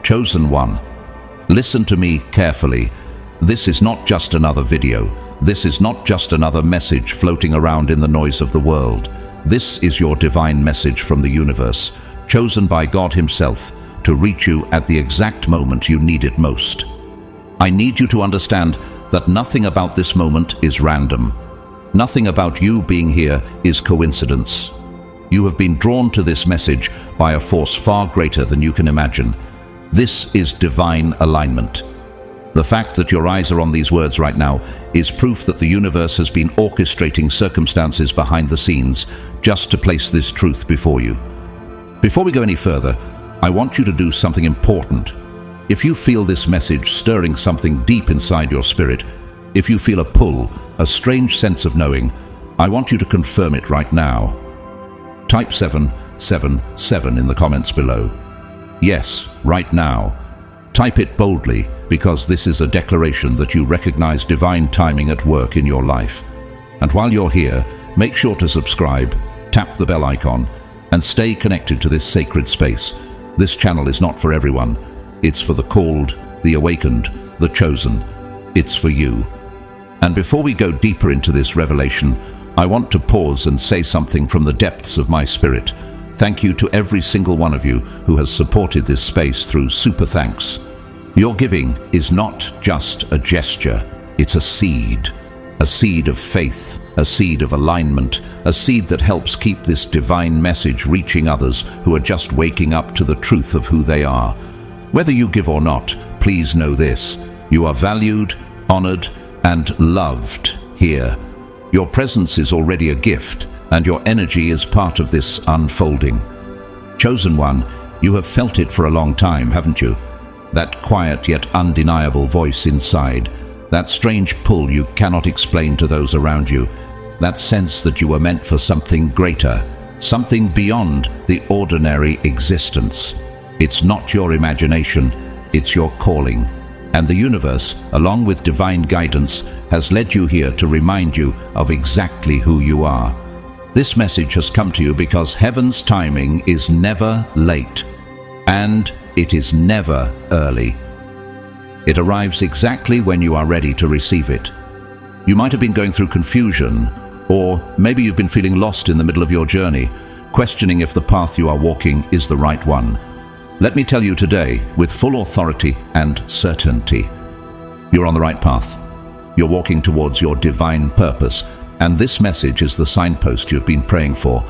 Chosen one, listen to me carefully. This is not just another video. This is not just another message floating around in the noise of the world. This is your divine message from the universe, chosen by God Himself to reach you at the exact moment you need it most. I need you to understand that nothing about this moment is random. Nothing about you being here is coincidence. You have been drawn to this message by a force far greater than you can imagine. This is divine alignment. The fact that your eyes are on these words right now is proof that the universe has been orchestrating circumstances behind the scenes just to place this truth before you. Before we go any further, I want you to do something important. If you feel this message stirring something deep inside your spirit, if you feel a pull, a strange sense of knowing, I want you to confirm it right now. Type 777 in the comments below. Yes, right now. Type it boldly, because this is a declaration that you recognize divine timing at work in your life. And while you're here, make sure to subscribe, tap the bell icon, and stay connected to this sacred space. This channel is not for everyone. It's for the called, the awakened, the chosen. It's for you. And before we go deeper into this revelation, I want to pause and say something from the depths of my spirit. Thank you to every single one of you who has supported this space through super thanks. Your giving is not just a gesture, it's a seed of faith, a seed of alignment, a seed that helps keep this divine message reaching others who are just waking up to the truth of who they are. Whether you give or not, please know this: you are valued, honored, and loved here. Your presence is already a gift, and your energy is part of this unfolding. Chosen one, you have felt it for a long time, haven't you? That quiet yet undeniable voice inside, that strange pull you cannot explain to those around you, that sense that you were meant for something greater, something beyond the ordinary existence. It's not your imagination, it's your calling. And the universe, along with divine guidance, has led you here to remind you of exactly who you are. This message has come to you because heaven's timing is never late, and it is never early. It arrives exactly when you are ready to receive it. You might have been going through confusion, or maybe you've been feeling lost in the middle of your journey, questioning if the path you are walking is the right one. Let me tell you today, with full authority and certainty, you're on the right path. You're walking towards your divine purpose, and this message is the signpost you've been praying for.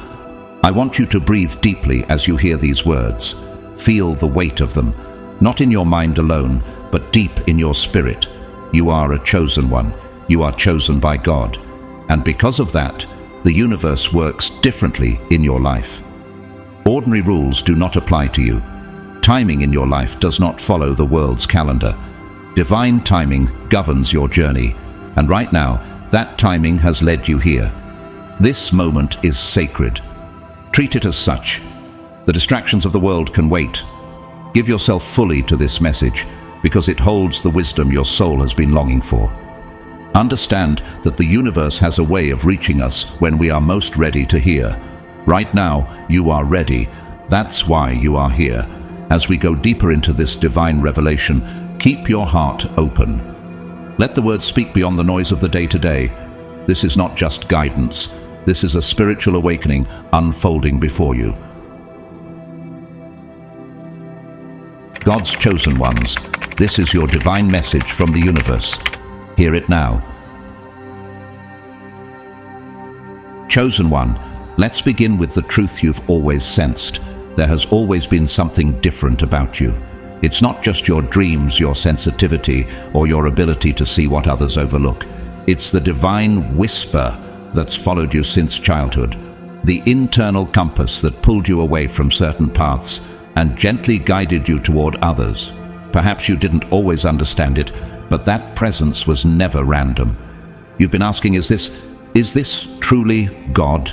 I want you to breathe deeply as you hear these words. Feel the weight of them, not in your mind alone, but deep in your spirit. You are a chosen one. You are chosen by God. And because of that, the universe works differently in your life. Ordinary rules do not apply to you. Timing in your life does not follow the world's calendar. Divine timing governs your journey, and right now, that timing has led you here. This moment is sacred. Treat it as such. The distractions of the world can wait. Give yourself fully to this message, because it holds the wisdom your soul has been longing for. Understand that the universe has a way of reaching us when we are most ready to hear. Right now, you are ready. That's why you are here. As we go deeper into this divine revelation, keep your heart open. Let the words speak beyond the noise of the day-to-day. This is not just guidance. This is a spiritual awakening unfolding before you. God's chosen ones, this is your divine message from the universe. Hear it now. Chosen one, let's begin with the truth you've always sensed. There has always been something different about you. It's not just your dreams, your sensitivity, or your ability to see what others overlook. It's the divine whisper that's followed you since childhood, the internal compass that pulled you away from certain paths and gently guided you toward others. Perhaps you didn't always understand it, but that presence was never random. You've been asking, is this truly God?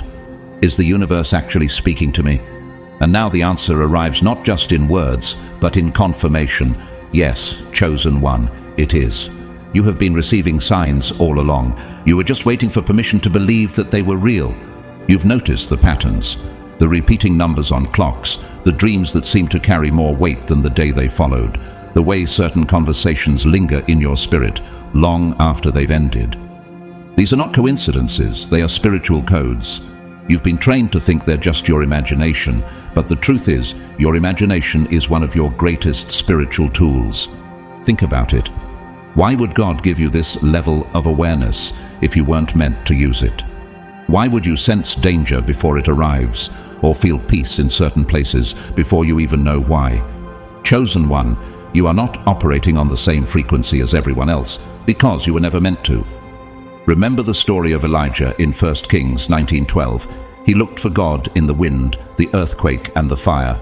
Is the universe actually speaking to me? And now the answer arrives not just in words, but in confirmation. Yes, chosen one, it is. You have been receiving signs all along. You were just waiting for permission to believe that they were real. You've noticed the patterns, the repeating numbers on clocks, the dreams that seem to carry more weight than the day they followed, the way certain conversations linger in your spirit long after they've ended. These are not coincidences, they are spiritual codes. You've been trained to think they're just your imagination, but the truth is, your imagination is one of your greatest spiritual tools. Think about it. Why would God give you this level of awareness if you weren't meant to use it? Why would you sense danger before it arrives, or feel peace in certain places before you even know why? Chosen one, you are not operating on the same frequency as everyone else because you were never meant to. Remember the story of Elijah in 1 Kings 19:12. He looked for God in the wind, the earthquake, and the fire.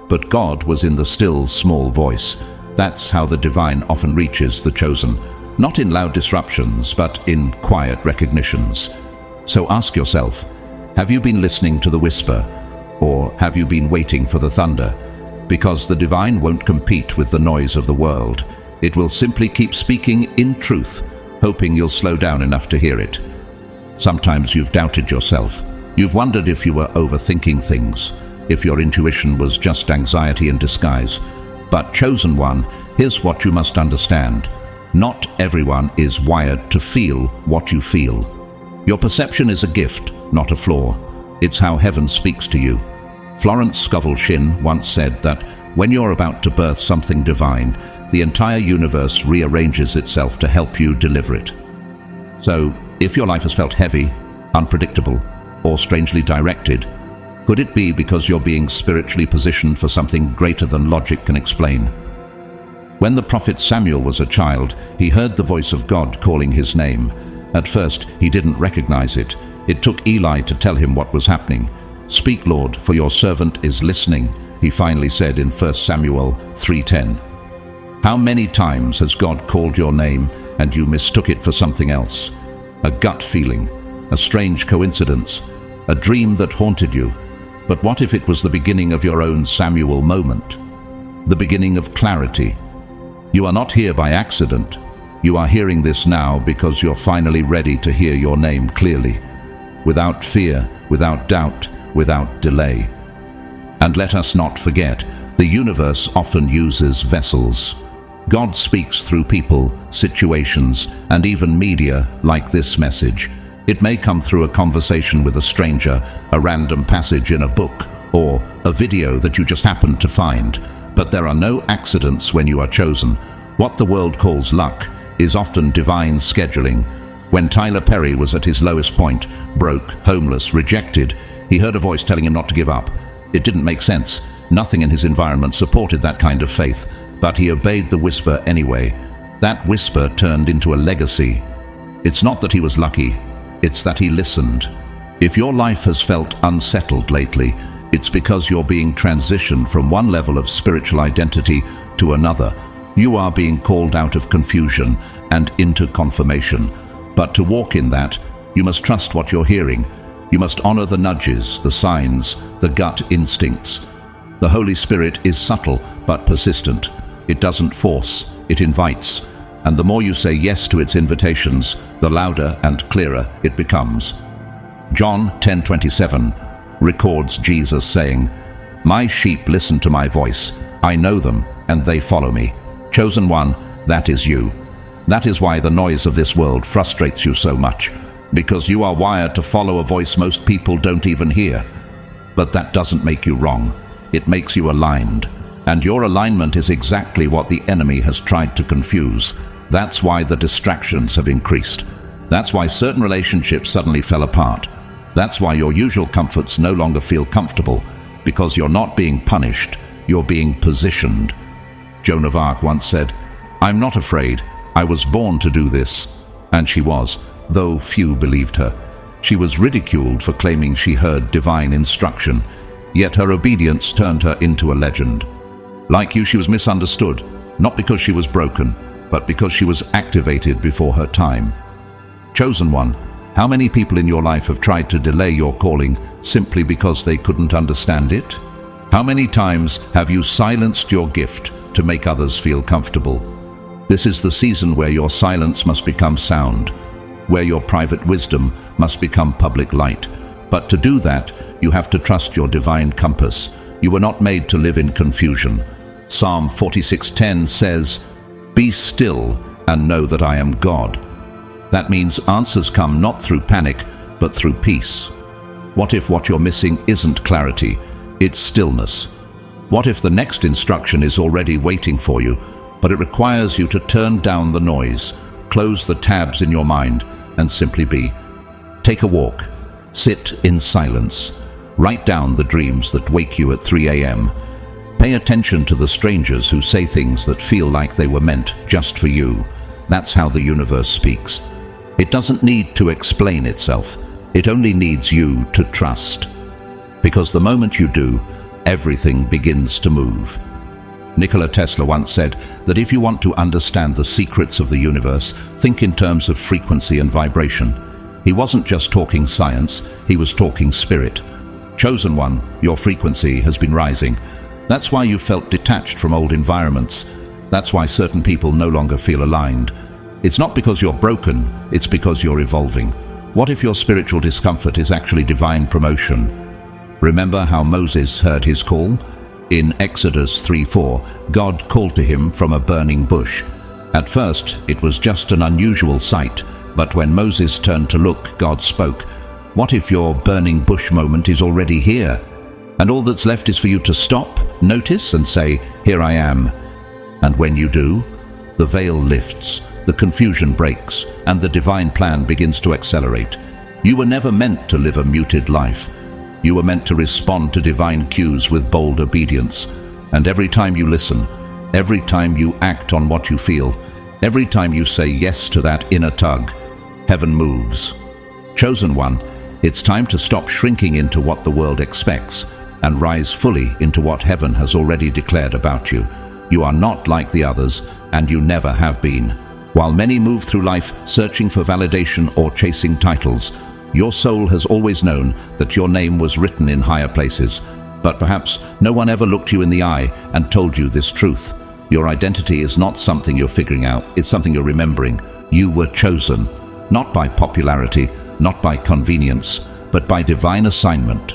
But God was in the still, small voice. That's how the divine often reaches the chosen, not in loud disruptions, but in quiet recognitions. So ask yourself, have you been listening to the whisper, or have you been waiting for the thunder? Because the divine won't compete with the noise of the world. It will simply keep speaking in truth, hoping you'll slow down enough to hear it. Sometimes you've doubted yourself. You've wondered if you were overthinking things, if your intuition was just anxiety in disguise. But chosen one, here's what you must understand. Not everyone is wired to feel what you feel. Your perception is a gift, not a flaw. It's how heaven speaks to you. Florence Scovel Shinn once said that when you're about to birth something divine, the entire universe rearranges itself to help you deliver it. So, if your life has felt heavy, unpredictable, or strangely directed, could it be because you're being spiritually positioned for something greater than logic can explain? When the prophet Samuel was a child, he heard the voice of God calling his name. At first, he didn't recognize it. It took Eli to tell him what was happening. "Speak, Lord, for your servant is listening," he finally said in 1 Samuel 3:10. How many times has God called your name and you mistook it for something else? A gut feeling, a strange coincidence, a dream that haunted you. But what if it was the beginning of your own Samuel moment? The beginning of clarity. You are not here by accident. You are hearing this now because you're finally ready to hear your name clearly, without fear, without doubt, without delay. And let us not forget, the universe often uses vessels. God speaks through people, situations, and even media like this message. It may come through a conversation with a stranger, a random passage in a book, or a video that you just happened to find. But there are no accidents when you are chosen. What the world calls luck is often divine scheduling. When Tyler Perry was at his lowest point, broke, homeless, rejected, he heard a voice telling him not to give up. It didn't make sense. Nothing in his environment supported that kind of faith. But he obeyed the whisper anyway. That whisper turned into a legacy. It's not that he was lucky, it's that he listened. If your life has felt unsettled lately, it's because you're being transitioned from one level of spiritual identity to another. You are being called out of confusion and into confirmation. But to walk in that, you must trust what you're hearing. You must honor the nudges, the signs, the gut instincts. The Holy Spirit is subtle but persistent. It doesn't force, it invites. And the more you say yes to its invitations, the louder and clearer it becomes. John 10:27 records Jesus saying, "My sheep listen to my voice. I know them, and they follow me." Chosen one, that is you. That is why the noise of this world frustrates you so much, because you are wired to follow a voice most people don't even hear. But that doesn't make you wrong. It makes you aligned. And your alignment is exactly what the enemy has tried to confuse. That's why the distractions have increased. That's why certain relationships suddenly fell apart. That's why your usual comforts no longer feel comfortable, because you're not being punished, you're being positioned. Joan of Arc once said, "I'm not afraid. I was born to do this." And she was, though few believed her. She was ridiculed for claiming she heard divine instruction, yet her obedience turned her into a legend. Like you, she was misunderstood, not because she was broken, but because she was activated before her time. Chosen one, how many people in your life have tried to delay your calling simply because they couldn't understand it? How many times have you silenced your gift to make others feel comfortable? This is the season where your silence must become sound, where your private wisdom must become public light. But to do that, you have to trust your divine compass. You were not made to live in confusion. Psalm 46:10 says, "Be still and know that I am God." That means answers come not through panic, but through peace. What if what you're missing isn't clarity, it's stillness? What if the next instruction is already waiting for you, but it requires you to turn down the noise, close the tabs in your mind, and simply be? Take a walk. Sit in silence. Write down the dreams that wake you at 3 a.m. Pay attention to the strangers who say things that feel like they were meant just for you. That's how the universe speaks. It doesn't need to explain itself. It only needs you to trust. Because the moment you do, everything begins to move. Nikola Tesla once said that if you want to understand the secrets of the universe, think in terms of frequency and vibration. He wasn't just talking science, he was talking spirit. Chosen one, your frequency has been rising. That's why you felt detached from old environments. That's why certain people no longer feel aligned. It's not because you're broken, it's because you're evolving. What if your spiritual discomfort is actually divine promotion? Remember how Moses heard his call? In Exodus 3:4, God called to him from a burning bush. At first, it was just an unusual sight, but when Moses turned to look, God spoke. What if your burning bush moment is already here? And all that's left is for you to stop, notice, and say, "Here I am." And when you do, the veil lifts, the confusion breaks, and the divine plan begins to accelerate. You were never meant to live a muted life. You were meant to respond to divine cues with bold obedience. And every time you listen, every time you act on what you feel, every time you say yes to that inner tug, heaven moves. Chosen one, it's time to stop shrinking into what the world expects and rise fully into what heaven has already declared about you. You are not like the others, and you never have been. While many move through life searching for validation or chasing titles, your soul has always known that your name was written in higher places. But perhaps no one ever looked you in the eye and told you this truth. Your identity is not something you're figuring out, it's something you're remembering. You were chosen, not by popularity, not by convenience, but by divine assignment.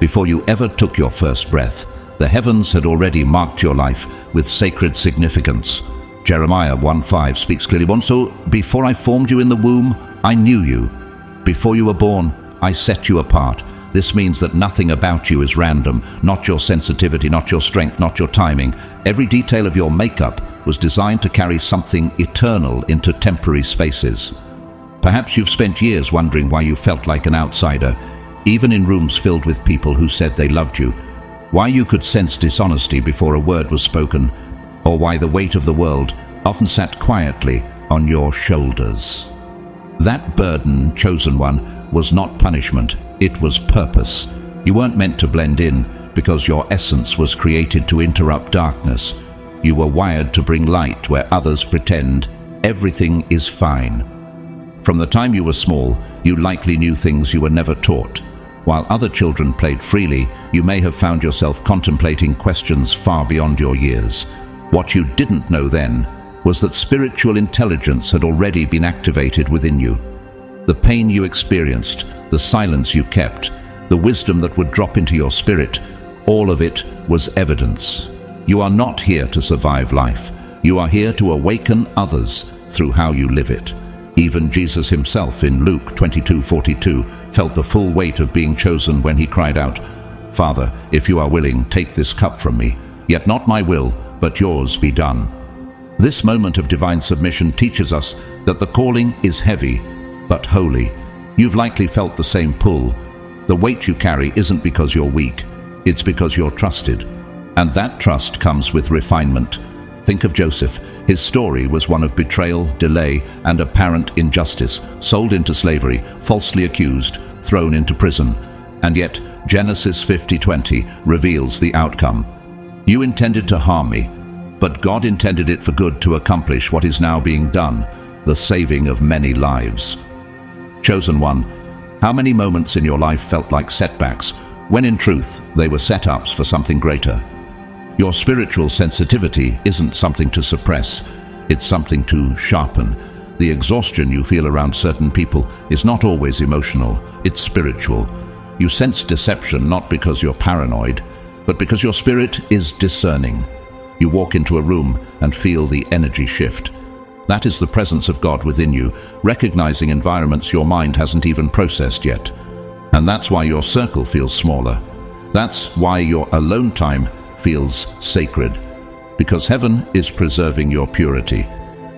Before you ever took your first breath, the heavens had already marked your life with sacred significance. Jeremiah 1:5 speaks clearly. So before I formed you in the womb, I knew you. Before you were born, I set you apart. This means that nothing about you is random, not your sensitivity, not your strength, not your timing. Every detail of your makeup was designed to carry something eternal into temporary spaces. Perhaps you've spent years wondering why you felt like an outsider, even in rooms filled with people who said they loved you. Why you could sense dishonesty before a word was spoken, or why the weight of the world often sat quietly on your shoulders. That burden, chosen one, was not punishment, it was purpose. You weren't meant to blend in because your essence was created to interrupt darkness. You were wired to bring light where others pretend everything is fine. From the time you were small, you likely knew things you were never taught. While other children played freely, you may have found yourself contemplating questions far beyond your years. What you didn't know then was that spiritual intelligence had already been activated within you. The pain you experienced, the silence you kept, the wisdom that would drop into your spirit, all of it was evidence. You are not here to survive life. You are here to awaken others through how you live it. Even Jesus himself in Luke 22:42 felt the full weight of being chosen when he cried out, "Father, if you are willing, take this cup from me. Yet not my will, but yours be done." This moment of divine submission teaches us that the calling is heavy, but holy. You've likely felt the same pull. The weight you carry isn't because you're weak, it's because you're trusted. And that trust comes with refinement. Think of Joseph. His story was one of betrayal, delay, and apparent injustice, sold into slavery, falsely accused, thrown into prison. And yet, Genesis 50:20 reveals the outcome. You intended to harm me, but God intended it for good to accomplish what is now being done, the saving of many lives. Chosen one, how many moments in your life felt like setbacks, when in truth they were setups for something greater? Your spiritual sensitivity isn't something to suppress, it's something to sharpen. The exhaustion you feel around certain people is not always emotional, it's spiritual. You sense deception not because you're paranoid, but because your spirit is discerning. You walk into a room and feel the energy shift. That is the presence of God within you, recognizing environments your mind hasn't even processed yet. And that's why your circle feels smaller. That's why your alone time feels sacred. Because heaven is preserving your purity.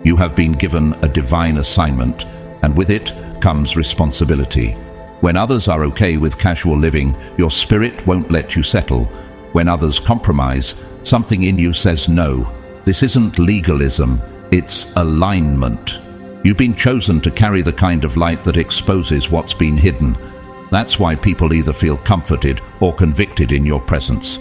You have been given a divine assignment, and with it comes responsibility. When others are okay with casual living, your spirit won't let you settle. When others compromise, something in you says no. This isn't legalism, it's alignment. You've been chosen to carry the kind of light that exposes what's been hidden. That's why people either feel comforted or convicted in your presence.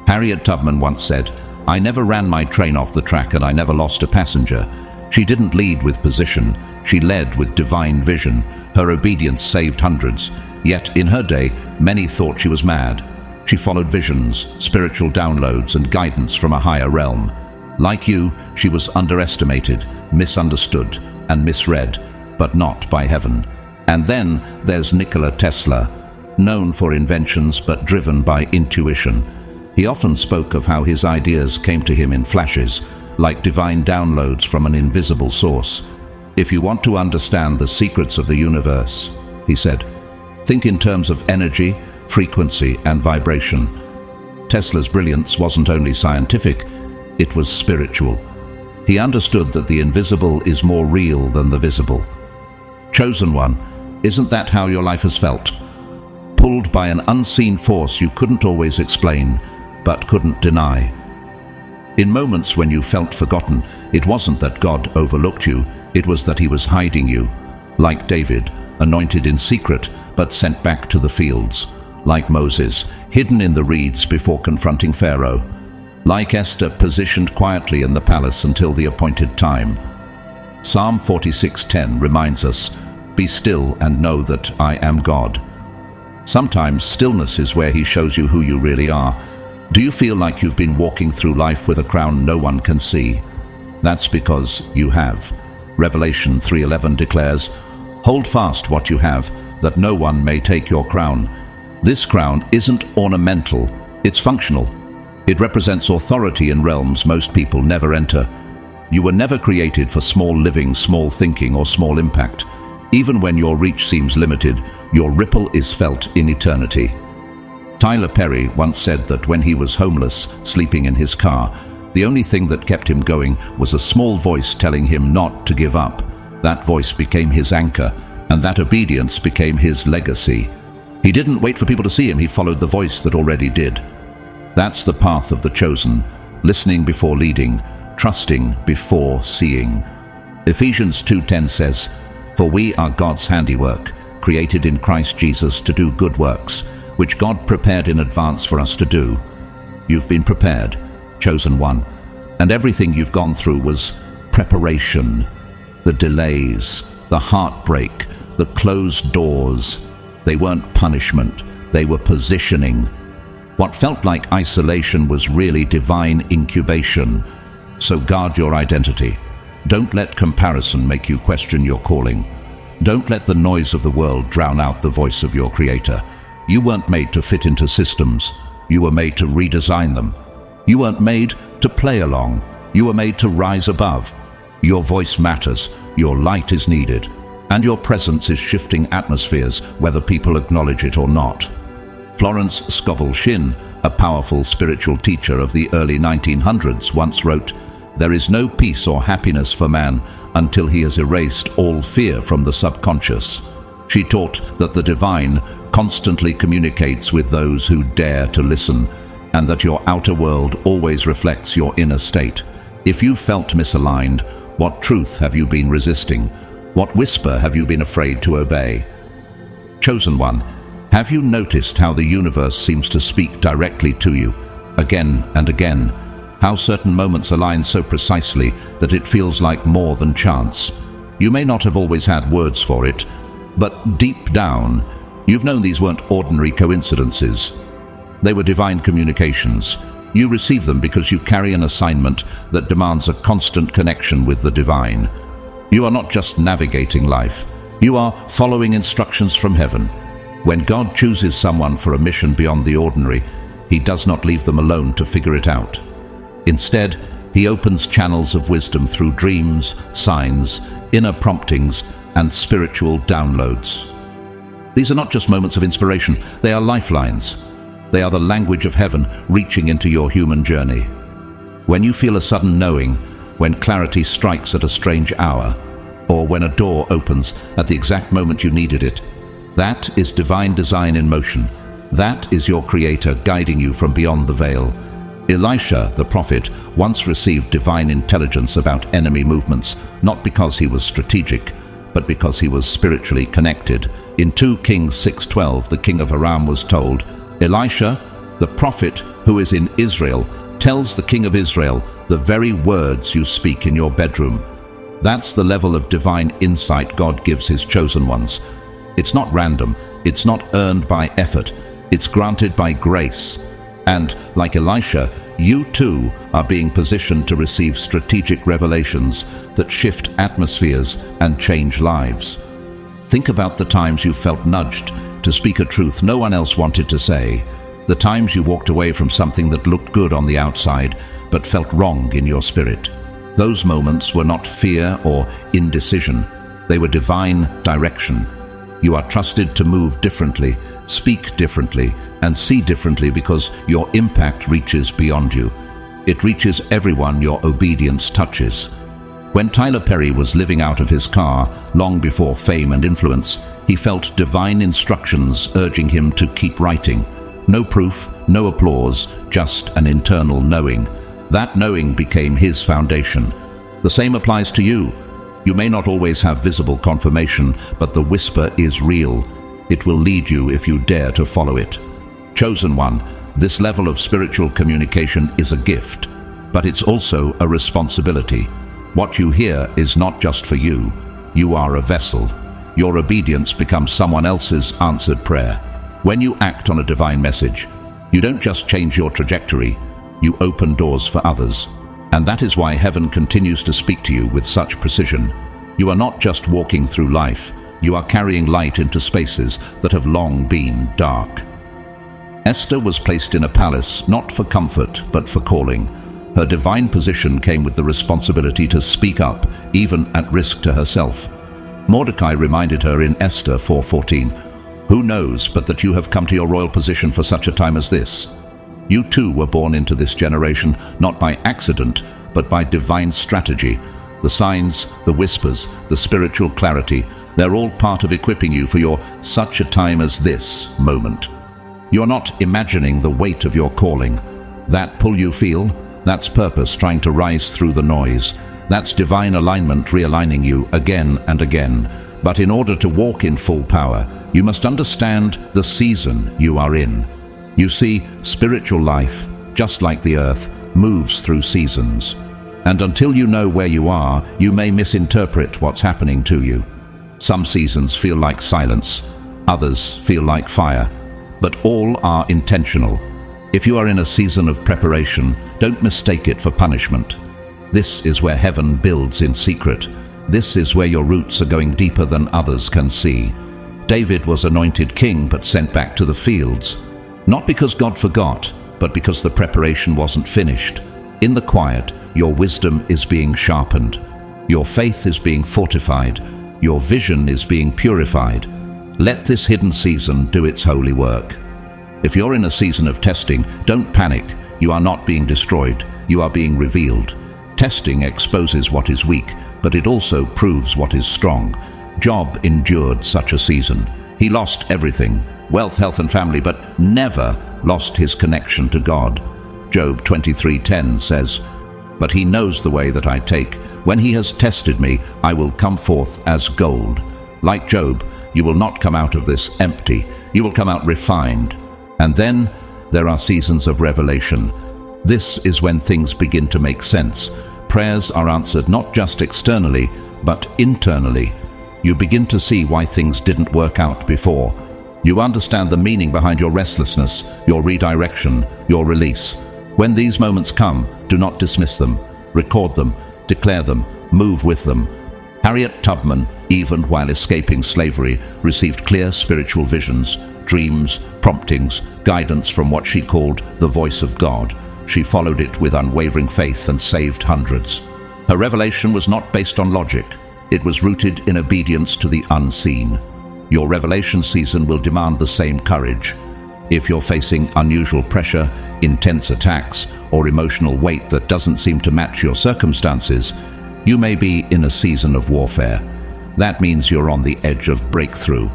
Harriet Tubman once said, "I never ran my train off the track and I never lost a passenger." She didn't lead with position, she led with divine vision. Her obedience saved hundreds. Yet in her day, many thought she was mad. She followed visions, spiritual downloads, and guidance from a higher realm. Like you, she was underestimated, misunderstood, and misread, but not by heaven. And then there's Nikola Tesla, known for inventions but driven by intuition. He often spoke of how his ideas came to him in flashes, like divine downloads from an invisible source. "If you want to understand the secrets of the universe," he said, "think in terms of energy, frequency, and vibration." Tesla's brilliance wasn't only scientific, it was spiritual. He understood that the invisible is more real than the visible. Chosen one, isn't that how your life has felt? Pulled by an unseen force you couldn't always explain, but couldn't deny. In moments when you felt forgotten, it wasn't that God overlooked you, it was that he was hiding you. Like David, anointed in secret, but sent back to the fields. Like Moses, hidden in the reeds before confronting Pharaoh. Like Esther, positioned quietly in the palace until the appointed time. Psalm 46:10 reminds us, "Be still and know that I am God." Sometimes stillness is where he shows you who you really are. Do you feel like you've been walking through life with a crown no one can see? That's because you have. Revelation 3:11 declares, "Hold fast what you have, that no one may take your crown." This crown isn't ornamental, it's functional. It represents authority in realms most people never enter. You were never created for small living, small thinking, or small impact. Even when your reach seems limited, your ripple is felt in eternity. Tyler Perry once said that when he was homeless, sleeping in his car, the only thing that kept him going was a small voice telling him not to give up. That voice became his anchor, and that obedience became his legacy. He didn't wait for people to see him, he followed the voice that already did. That's the path of the chosen, listening before leading, trusting before seeing. Ephesians 2:10 says, "For we are God's handiwork, created in Christ Jesus to do good works, which God prepared in advance for us to do." You've been prepared, chosen one, and everything you've gone through was preparation. The delays, the heartbreak, the closed doors, they weren't punishment, they were positioning. What felt like isolation was really divine incubation. So guard your identity. Don't let comparison make you question your calling. Don't let the noise of the world drown out the voice of your Creator. You weren't made to fit into systems. You were made to redesign them. You weren't made to play along. You were made to rise above. Your voice matters. Your light is needed. And your presence is shifting atmospheres, whether people acknowledge it or not. Florence Scovel Shinn, a powerful spiritual teacher of the early 1900s, once wrote, "There is no peace or happiness for man until he has erased all fear from the subconscious." She taught that the divine constantly communicates with those who dare to listen, and that your outer world always reflects your inner state. If you felt misaligned, what truth have you been resisting? What whisper have you been afraid to obey? Chosen one, have you noticed how the universe seems to speak directly to you, again and again? How certain moments align so precisely that it feels like more than chance? You may not have always had words for it, but deep down, you've known these weren't ordinary coincidences. They were divine communications. You receive them because you carry an assignment that demands a constant connection with the divine. You are not just navigating life. You are following instructions from heaven. When God chooses someone for a mission beyond the ordinary, he does not leave them alone to figure it out. Instead, he opens channels of wisdom through dreams, signs, inner promptings, and spiritual downloads. These are not just moments of inspiration, they are lifelines. They are the language of heaven reaching into your human journey. When you feel a sudden knowing, when clarity strikes at a strange hour, or when a door opens at the exact moment you needed it, that is divine design in motion. That is your Creator guiding you from beyond the veil. Elisha, the prophet, once received divine intelligence about enemy movements, not because he was strategic, but because he was spiritually connected. In 2 Kings 6:12, the king of Aram was told, "Elisha, the prophet who is in Israel, tells the king of Israel the very words you speak in your bedroom." That's the level of divine insight God gives his chosen ones. It's not random, it's not earned by effort, it's granted by grace. And, like Elisha, you too are being positioned to receive strategic revelations that shift atmospheres and change lives. Think about the times you felt nudged to speak a truth no one else wanted to say, the times you walked away from something that looked good on the outside but felt wrong in your spirit. Those moments were not fear or indecision, they were divine direction. You are trusted to move differently, speak differently, and see differently because your impact reaches beyond you. It reaches everyone your obedience touches. When Tyler Perry was living out of his car, long before fame and influence, he felt divine instructions urging him to keep writing. No proof, no applause, just an internal knowing. That knowing became his foundation. The same applies to you. You may not always have visible confirmation, but the whisper is real. It will lead you if you dare to follow it. Chosen one, this level of spiritual communication is a gift, but it's also a responsibility. What you hear is not just for you. You are a vessel. Your obedience becomes someone else's answered prayer. When you act on a divine message, you don't just change your trajectory, you open doors for others. And that is why heaven continues to speak to you with such precision. You are not just walking through life, you are carrying light into spaces that have long been dark. Esther was placed in a palace not for comfort but for calling. Her divine position came with the responsibility to speak up, even at risk to herself. Mordecai reminded her in Esther 4:14, "Who knows but that you have come to your royal position for such a time as this?" You too were born into this generation, not by accident, but by divine strategy. The signs, the whispers, the spiritual clarity, they're all part of equipping you for your such a time as this moment. You're not imagining the weight of your calling. That pull you feel, that's purpose trying to rise through the noise. That's divine alignment realigning you again and again. But in order to walk in full power, you must understand the season you are in. You see, spiritual life, just like the earth, moves through seasons. And until you know where you are, you may misinterpret what's happening to you. Some seasons feel like silence, others feel like fire, but all are intentional. If you are in a season of preparation, don't mistake it for punishment. This is where heaven builds in secret. This is where your roots are going deeper than others can see. David was anointed king but sent back to the fields. Not because God forgot, but because the preparation wasn't finished. In the quiet, your wisdom is being sharpened. Your faith is being fortified. Your vision is being purified. Let this hidden season do its holy work. If you're in a season of testing, don't panic. You are not being destroyed. You are being revealed. Testing exposes what is weak, but it also proves what is strong. Job endured such a season. He lost everything, wealth, health, and family, but never lost his connection to God. Job 23:10 says, "But he knows the way that I take. When he has tested me, I will come forth as gold." Like Job, you will not come out of this empty. You will come out refined. And then there are seasons of revelation. This is when things begin to make sense. Prayers are answered not just externally, but internally. You begin to see why things didn't work out before. You understand the meaning behind your restlessness, your redirection, your release. When these moments come, do not dismiss them. Record them, declare them, move with them. Harriet Tubman, even while escaping slavery, received clear spiritual visions. dreams, promptings, guidance from what she called the voice of God. She followed it with unwavering faith and saved hundreds. Her revelation was not based on logic. It was rooted in obedience to the unseen. Your revelation season will demand the same courage. If you're facing unusual pressure, intense attacks, or emotional weight that doesn't seem to match your circumstances, you may be in a season of warfare. That means you're on the edge of breakthrough.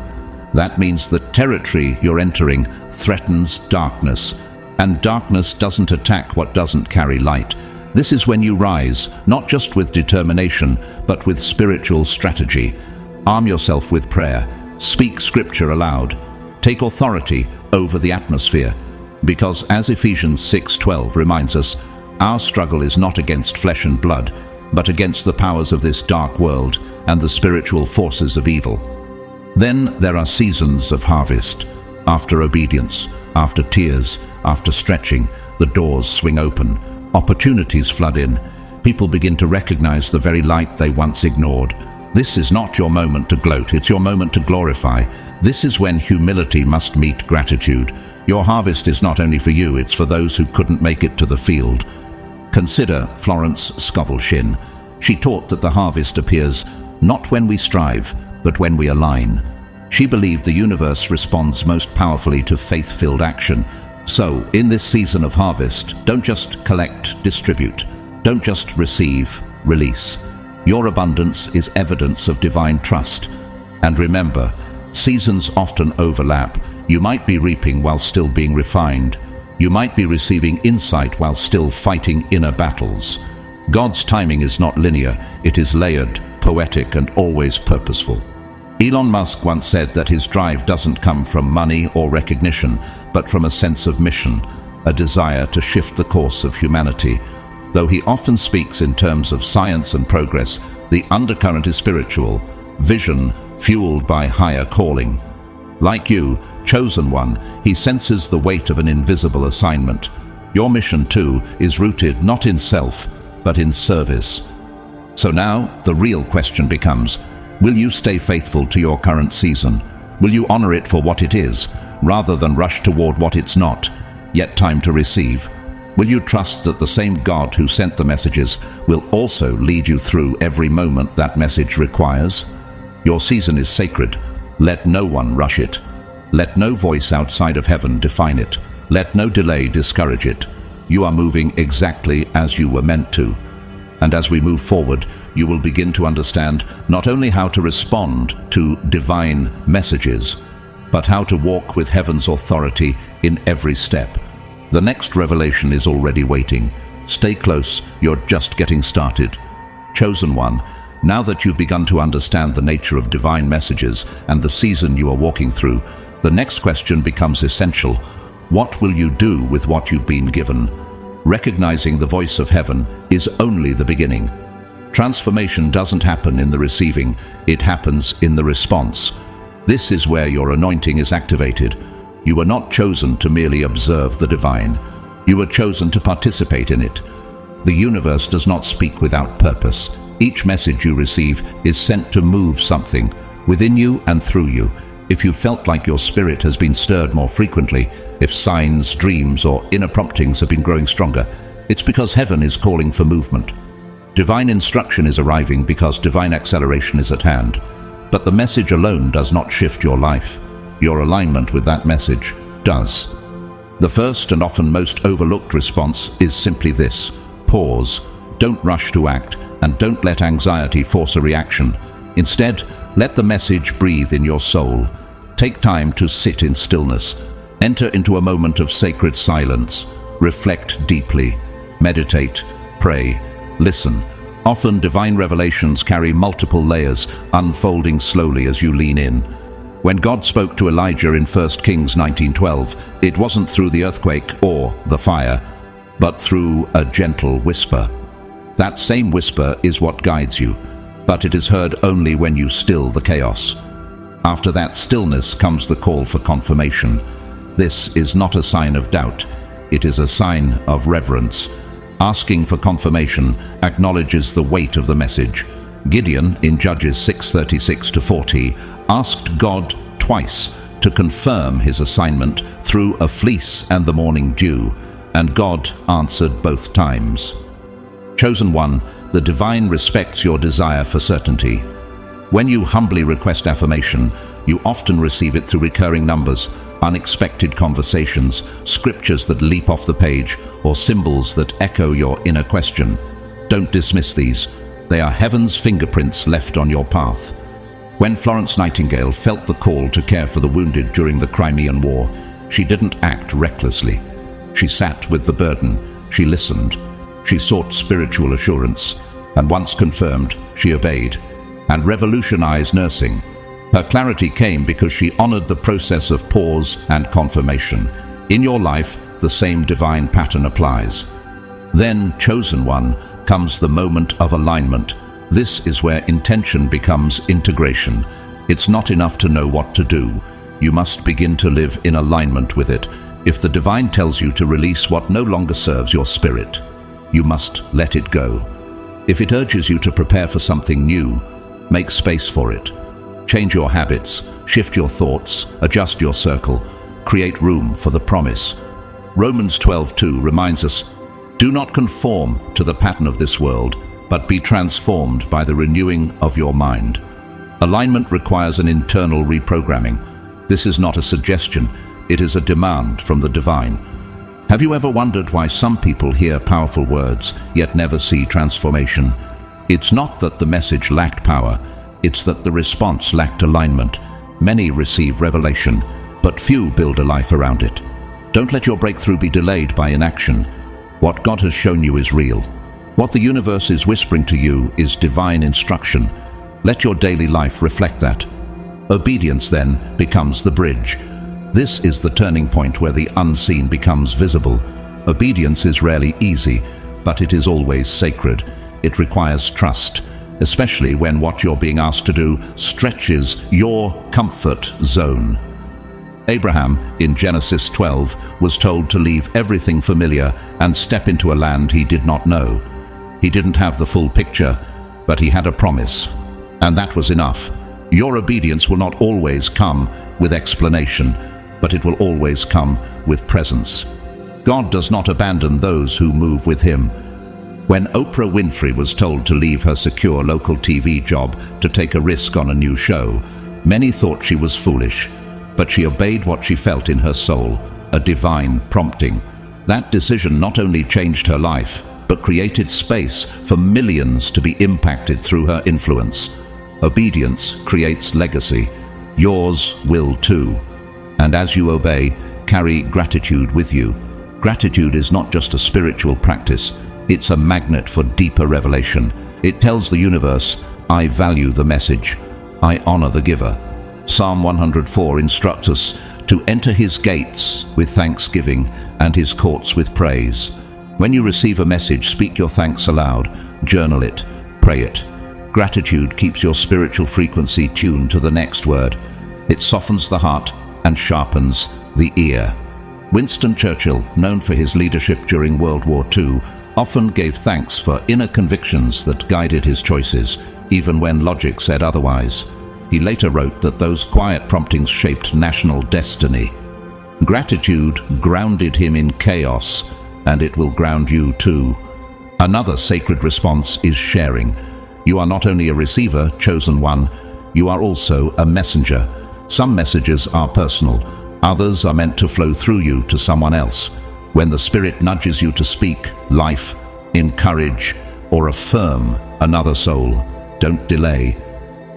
That means the territory you're entering threatens darkness, and darkness doesn't attack what doesn't carry light. This is when you rise, not just with determination, but with spiritual strategy. Arm yourself with prayer. Speak scripture aloud. Take authority over the atmosphere. Because as Ephesians 6:12 reminds us, our struggle is not against flesh and blood, but against the powers of this dark world and the spiritual forces of evil. Then there are seasons of harvest. After obedience, after tears, after stretching, the doors swing open. Opportunities flood in. People begin to recognize the very light they once ignored. This is not your moment to gloat, it's your moment to glorify. This is when humility must meet gratitude. Your harvest is not only for you, it's for those who couldn't make it to the field. Consider Florence Scovel-Shinn. She taught that the harvest appears not when we strive, but when we align. She believed the universe responds most powerfully to faith-filled action. So, in this season of harvest, don't just collect, distribute. Don't just receive, release. Your abundance is evidence of divine trust. And remember, seasons often overlap. You might be reaping while still being refined. You might be receiving insight while still fighting inner battles. God's timing is not linear. It is layered, poetic, and always purposeful. Elon Musk once said that his drive doesn't come from money or recognition, but from a sense of mission, a desire to shift the course of humanity. Though he often speaks in terms of science and progress, the undercurrent is spiritual, vision fueled by higher calling. Like you, chosen one, he senses the weight of an invisible assignment. Your mission, too, is rooted not in self, but in service. So now, the real question becomes, will you stay faithful to your current season? Will you honor it for what it is, rather than rush toward what it's not, yet time to receive? Will you trust that the same God who sent the messages will also lead you through every moment that message requires? Your season is sacred. Let no one rush it. Let no voice outside of heaven define it. Let no delay discourage it. You are moving exactly as you were meant to. And as we move forward, you will begin to understand not only how to respond to divine messages, but how to walk with heaven's authority in every step. The next revelation is already waiting. Stay close, you're just getting started. Chosen one, now that you've begun to understand the nature of divine messages and the season you are walking through, the next question becomes essential. What will you do with what you've been given? Recognizing the voice of heaven is only the beginning. Transformation doesn't happen in the receiving, it happens in the response. This is where your anointing is activated. You were not chosen to merely observe the divine. You were chosen to participate in it. The universe does not speak without purpose. Each message you receive is sent to move something within you and through you. If you felt like your spirit has been stirred more frequently, if signs, dreams, or inner promptings have been growing stronger, it's because heaven is calling for movement. Divine instruction is arriving because divine acceleration is at hand. But the message alone does not shift your life. Your alignment with that message does. The first and often most overlooked response is simply this: pause, don't rush to act, and don't let anxiety force a reaction. Instead, let the message breathe in your soul. Take time to sit in stillness. Enter into a moment of sacred silence. Reflect deeply. Meditate. Pray. Listen. Often divine revelations carry multiple layers, unfolding slowly as you lean in. When God spoke to Elijah in 1 Kings 19:12, it wasn't through the earthquake or the fire, but through a gentle whisper. That same whisper is what guides you, but it is heard only when you still the chaos. After that stillness comes the call for confirmation. This is not a sign of doubt. It is a sign of reverence. Asking for confirmation acknowledges the weight of the message. Gideon, in Judges 6:36-40, asked God twice to confirm his assignment through a fleece and the morning dew, and God answered both times. Chosen one, the divine respects your desire for certainty. When you humbly request affirmation, you often receive it through recurring numbers, unexpected conversations, scriptures that leap off the page, or symbols that echo your inner question. Don't dismiss these. They are heaven's fingerprints left on your path. When Florence Nightingale felt the call to care for the wounded during the Crimean War, she didn't act recklessly. She sat with the burden. She listened. She sought spiritual assurance, and once confirmed, she obeyed, and revolutionized nursing. Her clarity came because she honored the process of pause and confirmation. In your life, the same divine pattern applies. Then, chosen one, comes the moment of alignment. This is where intention becomes integration. It's not enough to know what to do. You must begin to live in alignment with it. If the divine tells you to release what no longer serves your spirit, you must let it go. If it urges you to prepare for something new, make space for it. Change your habits, shift your thoughts, adjust your circle, create room for the promise. Romans 12:2 reminds us, "Do not conform to the pattern of this world, but be transformed by the renewing of your mind." Alignment requires an internal reprogramming. This is not a suggestion, it is a demand from the divine. Have you ever wondered why some people hear powerful words, yet never see transformation? It's not that the message lacked power, it's that the response lacked alignment. Many receive revelation, but few build a life around it. Don't let your breakthrough be delayed by inaction. What God has shown you is real. What the universe is whispering to you is divine instruction. Let your daily life reflect that. Obedience, then, becomes the bridge. This is the turning point where the unseen becomes visible. Obedience is rarely easy, but it is always sacred. It requires trust, especially when what you're being asked to do stretches your comfort zone. Abraham, in Genesis 12, was told to leave everything familiar and step into a land he did not know. He didn't have the full picture, but he had a promise, and that was enough. Your obedience will not always come with explanation, but it will always come with presence. God does not abandon those who move with him. When Oprah Winfrey was told to leave her secure local TV job to take a risk on a new show, many thought she was foolish, but she obeyed what she felt in her soul, a divine prompting. That decision not only changed her life, but created space for millions to be impacted through her influence. Obedience creates legacy. Yours will too. And as you obey, carry gratitude with you. Gratitude is not just a spiritual practice, it's a magnet for deeper revelation. It tells the universe, I value the message, I honor the giver. Psalm 104 instructs us to enter his gates with thanksgiving and his courts with praise. When you receive a message, speak your thanks aloud, journal it, pray it. Gratitude keeps your spiritual frequency tuned to the next word. It softens the heart and sharpens the ear. Winston Churchill, known for his leadership during World War II, often gave thanks for inner convictions that guided his choices, even when logic said otherwise. He later wrote that those quiet promptings shaped national destiny. Gratitude grounded him in chaos, and it will ground you too. Another sacred response is sharing. You are not only a receiver, chosen one, you are also a messenger. Some messages are personal, others are meant to flow through you to someone else. When the Spirit nudges you to speak life, encourage, or affirm another soul, don't delay.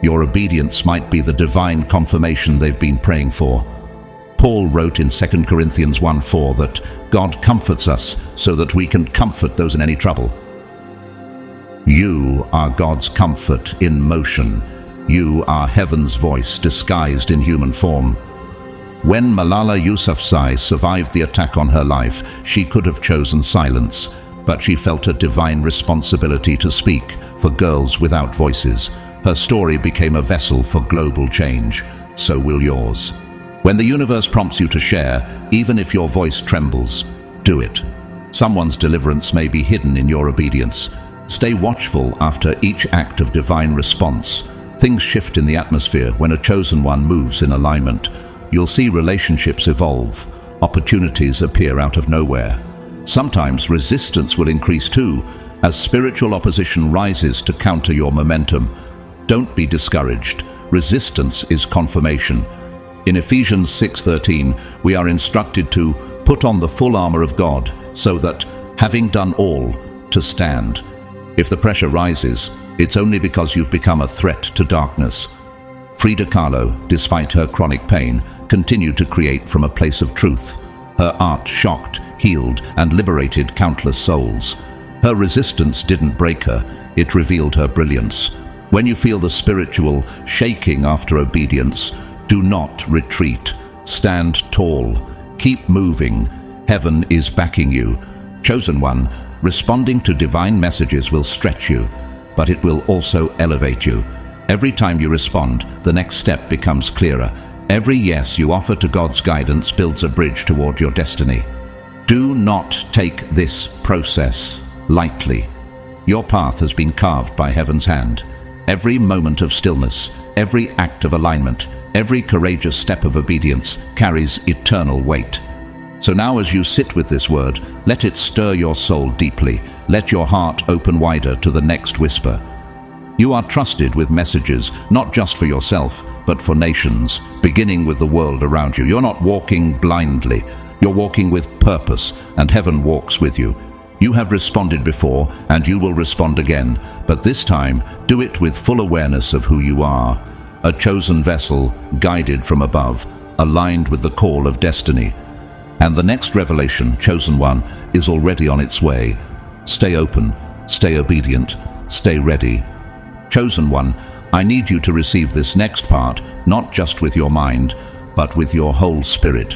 Your obedience might be the divine confirmation they've been praying for. Paul wrote in 2 Corinthians 1:4 that God comforts us so that we can comfort those in any trouble. You are God's comfort in motion. You are heaven's voice disguised in human form. When Malala Yousafzai survived the attack on her life, she could have chosen silence, but she felt a divine responsibility to speak for girls without voices. Her story became a vessel for global change. So will yours. When the universe prompts you to share, even if your voice trembles, do it. Someone's deliverance may be hidden in your obedience. Stay watchful after each act of divine response. Things shift in the atmosphere when a chosen one moves in alignment. you'll see relationships evolve, opportunities appear out of nowhere. Sometimes resistance will increase too, as spiritual opposition rises to counter your momentum. Don't be discouraged. Resistance is confirmation. In Ephesians 6:13, we are instructed to put on the full armor of God, so that, having done all, to stand. If the pressure rises, it's only because you've become a threat to darkness. Frida Kahlo, despite her chronic pain, continued to create from a place of truth. Her art shocked, healed, and liberated countless souls. Her resistance didn't break her, it revealed her brilliance. When you feel the spiritual shaking after obedience, do not retreat. Stand tall. Keep moving. Heaven is backing you. Chosen one, responding to divine messages will stretch you, but it will also elevate you. Every time you respond, the next step becomes clearer. Every yes you offer to God's guidance builds a bridge toward your destiny. Do not take this process lightly. Your path has been carved by heaven's hand. Every moment of stillness, every act of alignment, every courageous step of obedience carries eternal weight. So now as you sit with this word, let it stir your soul deeply. Let your heart open wider to the next whisper. You are trusted with messages, not just for yourself, but for nations, beginning with the world around you. You're not walking blindly. You're walking with purpose, and heaven walks with you. You have responded before, and you will respond again, but this time, do it with full awareness of who you are. A chosen vessel, guided from above, aligned with the call of destiny. And the next revelation, chosen one, is already on its way. Stay open, stay obedient, stay ready. Chosen one, I need you to receive this next part, not just with your mind, but with your whole spirit.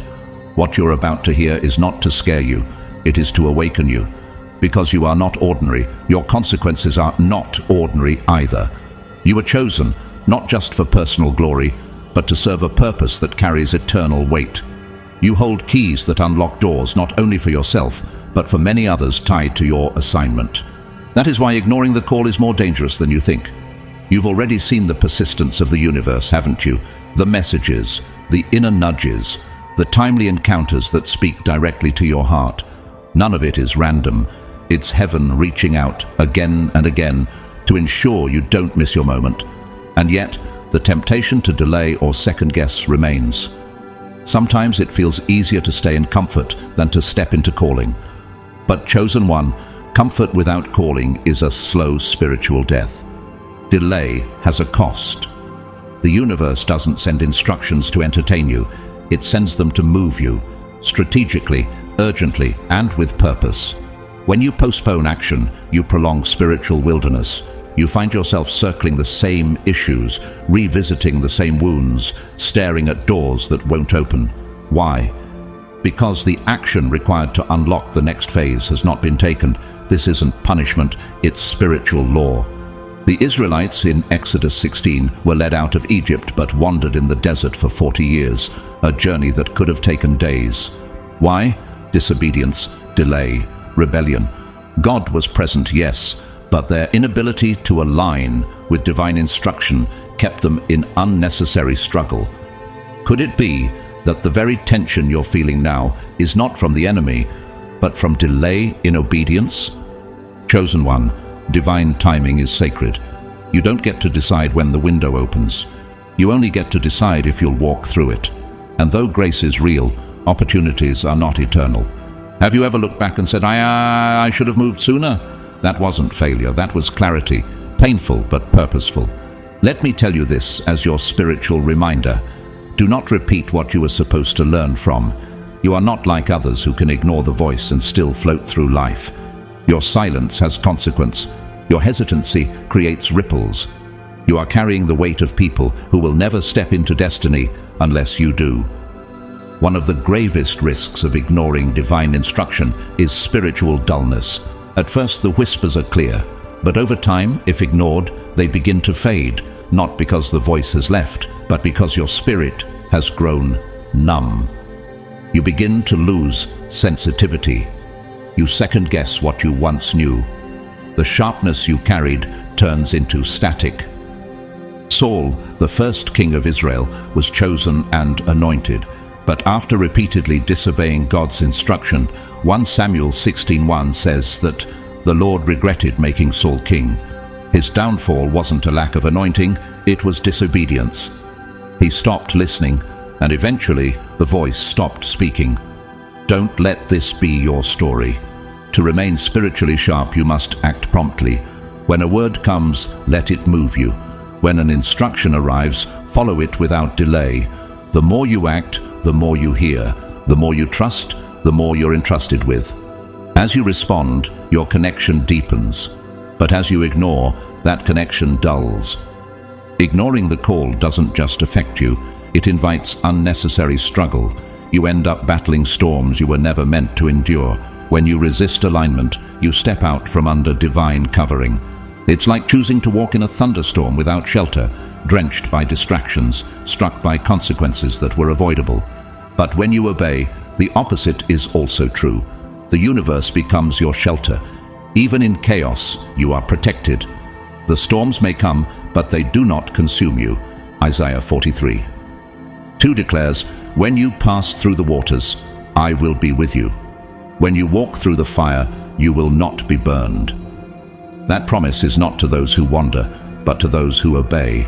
What you're about to hear is not to scare you, it is to awaken you. Because you are not ordinary, your consequences are not ordinary either. You were chosen, not just for personal glory, but to serve a purpose that carries eternal weight. You hold keys that unlock doors not only for yourself, but for many others tied to your assignment. That is why ignoring the call is more dangerous than you think. You've already seen the persistence of the universe, haven't you? The messages, the inner nudges, the timely encounters that speak directly to your heart. None of it is random. It's heaven reaching out again and again to ensure you don't miss your moment. And yet, the temptation to delay or second-guess remains. Sometimes it feels easier to stay in comfort than to step into calling. But chosen one, comfort without calling is a slow spiritual death. Delay has a cost. The universe doesn't send instructions to entertain you. It sends them to move you, strategically, urgently, and with purpose. When you postpone action, you prolong spiritual wilderness. You find yourself circling the same issues, revisiting the same wounds, staring at doors that won't open. Why? Because the action required to unlock the next phase has not been taken. This isn't punishment, it's spiritual law. The Israelites in Exodus 16 were led out of Egypt but wandered in the desert for 40 years, a journey that could have taken days. Why? Disobedience, delay, rebellion. God was present, yes, but their inability to align with divine instruction kept them in unnecessary struggle. Could it be that the very tension you're feeling now is not from the enemy, but from delay in obedience? Chosen one, divine timing is sacred. You don't get to decide when the window opens. You only get to decide if you'll walk through it. And though grace is real, opportunities are not eternal. Have you ever looked back and said, I should have moved sooner? That wasn't failure, that was clarity, painful but purposeful. Let me tell you this as your spiritual reminder. Do not repeat what you were supposed to learn from. You are not like others who can ignore the voice and still float through life. Your silence has consequence. Your hesitancy creates ripples. You are carrying the weight of people who will never step into destiny unless you do. One of the gravest risks of ignoring divine instruction is spiritual dullness. At first the whispers are clear, but over time, if ignored, they begin to fade, not because the voice has left, but because your spirit has grown numb. You begin to lose sensitivity. You second-guess what you once knew. The sharpness you carried turns into static. Saul, the first king of Israel, was chosen and anointed, but after repeatedly disobeying God's instruction, 1 Samuel 16:1 says that the Lord regretted making Saul king. His downfall wasn't a lack of anointing, it was disobedience. He stopped listening, and eventually the voice stopped speaking. Don't let this be your story. To remain spiritually sharp, you must act promptly. When a word comes, let it move you. When an instruction arrives, follow it without delay. The more you act, the more you hear. The more you trust, the more you're entrusted with. As you respond, your connection deepens. But as you ignore, that connection dulls. Ignoring the call doesn't just affect you, it invites unnecessary struggle. You end up battling storms you were never meant to endure. When you resist alignment, you step out from under divine covering. It's like choosing to walk in a thunderstorm without shelter, drenched by distractions, struck by consequences that were avoidable. But when you obey, the opposite is also true. The universe becomes your shelter. Even in chaos, you are protected. The storms may come, but they do not consume you. Isaiah 43. 2 declares, when you pass through the waters, I will be with you. When you walk through the fire, you will not be burned. That promise is not to those who wander, but to those who obey.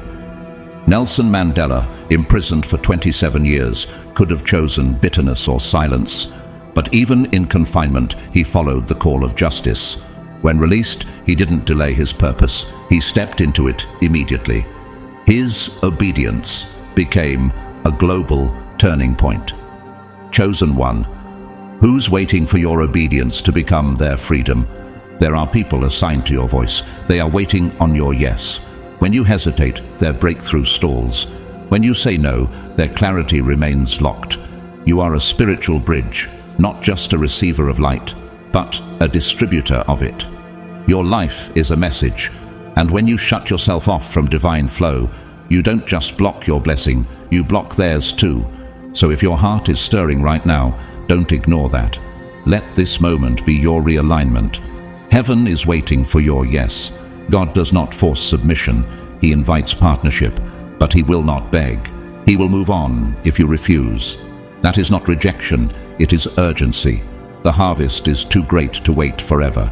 Nelson Mandela, imprisoned for 27 years, could have chosen bitterness or silence. But even in confinement, he followed the call of justice. When released, he didn't delay his purpose. He stepped into it immediately. His obedience became a global turning point. Chosen one. Who's waiting for your obedience to become their freedom? There are people assigned to your voice. They are waiting on your yes. When you hesitate, their breakthrough stalls. When you say no, their clarity remains locked. You are a spiritual bridge, not just a receiver of light, but a distributor of it. Your life is a message, and when you shut yourself off from divine flow, you don't just block your blessing, you block theirs too. So if your heart is stirring right now, don't ignore that. Let this moment be your realignment. Heaven is waiting for your yes. God does not force submission. He invites partnership, but he will not beg. He will move on if you refuse. That is not rejection, it is urgency. The harvest is too great to wait forever.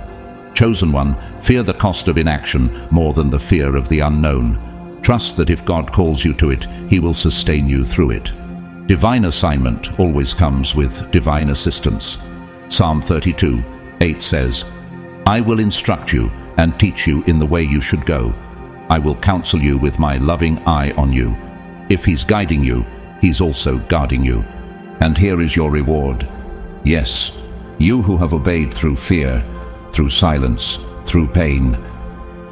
Chosen one, fear the cost of inaction more than the fear of the unknown. Trust that if God calls you to it, he will sustain you through it. Divine assignment always comes with divine assistance. Psalm 32:8 says, I will instruct you and teach you in the way you should go. I will counsel you with my loving eye on you. If he's guiding you, he's also guarding you. And here is your reward. Yes, you who have obeyed through fear, through silence, through pain.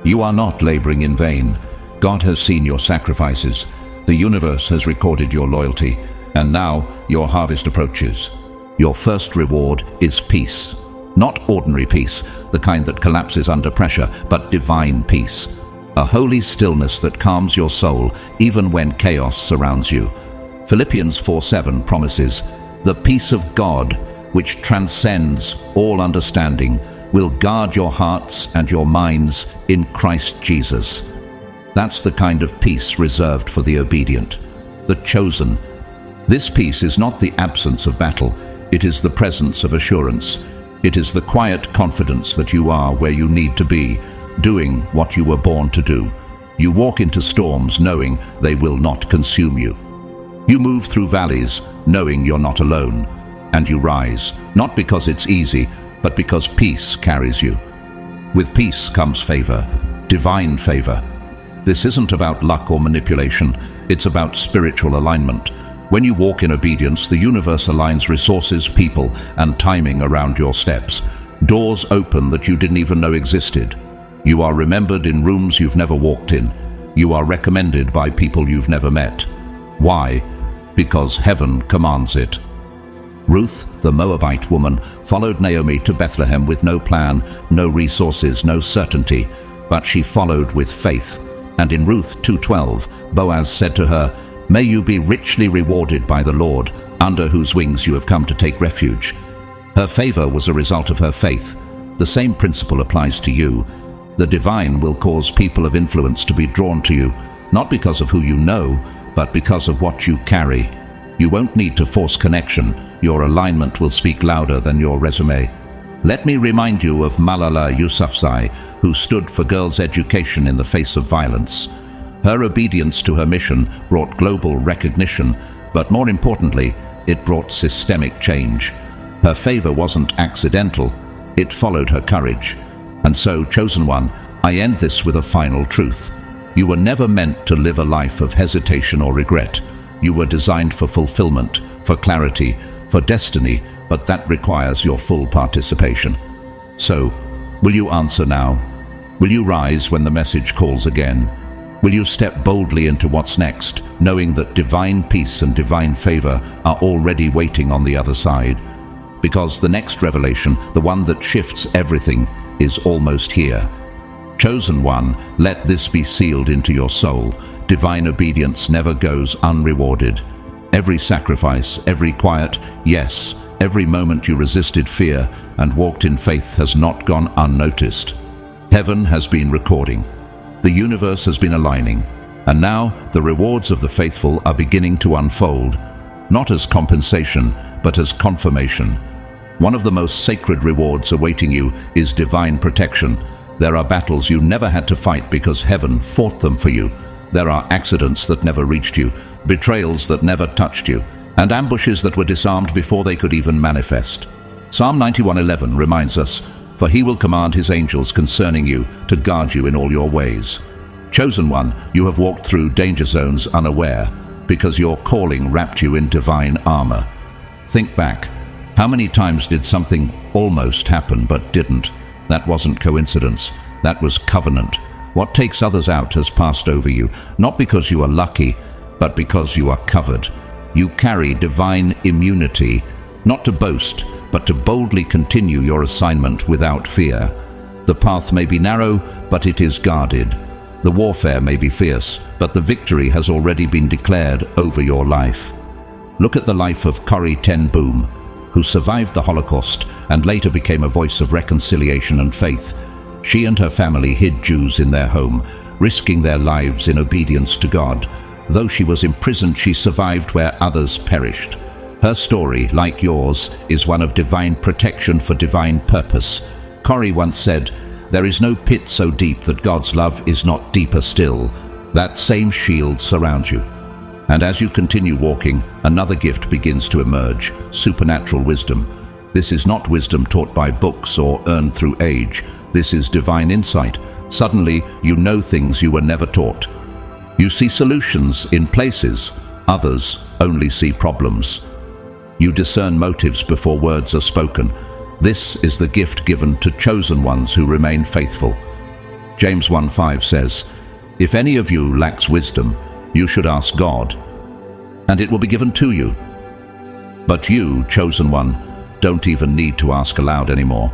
You are not laboring in vain. God has seen your sacrifices. The universe has recorded your loyalty. And now your harvest approaches. Your first reward is peace. Not ordinary peace, the kind that collapses under pressure, but divine peace. A holy stillness that calms your soul even when chaos surrounds you. Philippians 4:7 promises, the peace of God, which transcends all understanding, will guard your hearts and your minds in Christ Jesus. That's the kind of peace reserved for the obedient, the chosen. This peace is not the absence of battle, it is the presence of assurance. It is the quiet confidence that you are where you need to be, doing what you were born to do. You walk into storms knowing they will not consume you. You move through valleys knowing you're not alone. And you rise, not because it's easy, but because peace carries you. With peace comes favor, divine favor. This isn't about luck or manipulation, it's about spiritual alignment. When you walk in obedience, the universe aligns resources, people, and timing around your steps. Doors open that you didn't even know existed. You are remembered in rooms you've never walked in. You are recommended by people you've never met. Why? Because heaven commands it. Ruth, the Moabite woman, followed Naomi to Bethlehem with no plan, no resources, no certainty, but she followed with faith. And in Ruth 2:12, Boaz said to her, May you be richly rewarded by the Lord, under whose wings you have come to take refuge. Her favor was a result of her faith. The same principle applies to you. The divine will cause people of influence to be drawn to you. not because of who you know, but because of what you carry. You won't need to force connection. Your alignment will speak louder than your resume. Let me remind you of Malala Yousafzai, who stood for girls' education in the face of violence. Her obedience to her mission brought global recognition, but more importantly, it brought systemic change. Her favor wasn't accidental, it followed her courage. And so, chosen one, I end this with a final truth. You were never meant to live a life of hesitation or regret. You were designed for fulfillment, for clarity, for destiny, but that requires your full participation. So, will you answer now? Will you rise when the message calls again? Will you step boldly into what's next, knowing that divine peace and divine favor are already waiting on the other side? Because the next revelation, the one that shifts everything, is almost here. Chosen one, let this be sealed into your soul. Divine obedience never goes unrewarded. Every sacrifice, every quiet yes, every moment you resisted fear and walked in faith has not gone unnoticed. Heaven has been recording. The universe has been aligning. And now the rewards of the faithful are beginning to unfold, not as compensation, but as confirmation. One of the most sacred rewards awaiting you is divine protection. There are battles you never had to fight because heaven fought them for you. There are accidents that never reached you, betrayals that never touched you, and ambushes that were disarmed before they could even manifest. Psalm 91:11 reminds us, "For he will command his angels concerning you to guard you in all your ways." Chosen one, you have walked through danger zones unaware, because your calling wrapped you in divine armor. Think back. How many times did something almost happen but didn't? That wasn't coincidence. That was covenant. What takes others out has passed over you, not because you are lucky, but because you are covered. You carry divine immunity, not to boast, but to boldly continue your assignment without fear. The path may be narrow, but it is guarded. The warfare may be fierce, but the victory has already been declared over your life. Look at the life of Corrie ten Boom, who survived the Holocaust and later became a voice of reconciliation and faith. She and her family hid Jews in their home, risking their lives in obedience to God. Though she was imprisoned, she survived where others perished. Her story, like yours, is one of divine protection for divine purpose. Corrie once said, "There is no pit so deep that God's love is not deeper still." That same shield surrounds you. And as you continue walking, another gift begins to emerge, supernatural wisdom. This is not wisdom taught by books or earned through age. This is divine insight. Suddenly, you know things you were never taught. You see solutions in places others only see problems. You discern motives before words are spoken. This is the gift given to chosen ones who remain faithful. James 1:5 says, "If any of you lacks wisdom, you should ask God, and it will be given to you." But you, chosen one, don't even need to ask aloud anymore.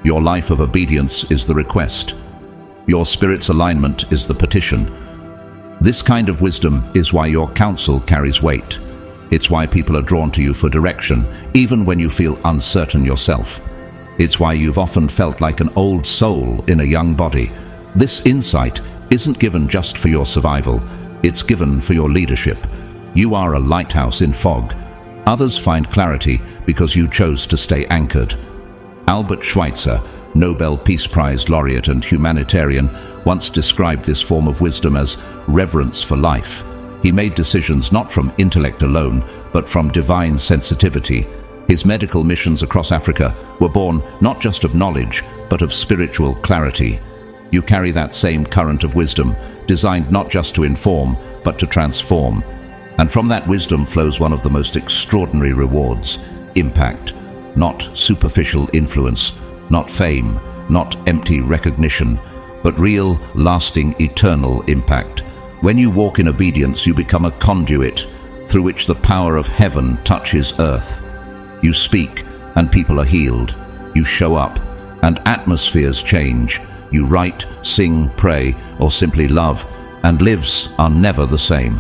Your life of obedience is the request. Your spirit's alignment is the petition. This kind of wisdom is why your counsel carries weight. It's why people are drawn to you for direction, even when you feel uncertain yourself. It's why you've often felt like an old soul in a young body. This insight isn't given just for your survival, it's given for your leadership. You are a lighthouse in fog. Others find clarity because you chose to stay anchored. Albert Schweitzer, Nobel Peace Prize laureate and humanitarian, once described this form of wisdom as reverence for life. He made decisions not from intellect alone, but from divine sensitivity. His medical missions across Africa were born not just of knowledge, but of spiritual clarity. You carry that same current of wisdom, designed not just to inform, but to transform. And from that wisdom flows one of the most extraordinary rewards: impact. Not superficial influence, not fame, not empty recognition, but real, lasting, eternal impact. When you walk in obedience, you become a conduit through which the power of heaven touches earth. You speak, and people are healed. You show up, and atmospheres change. You write, sing, pray, or simply love, and lives are never the same.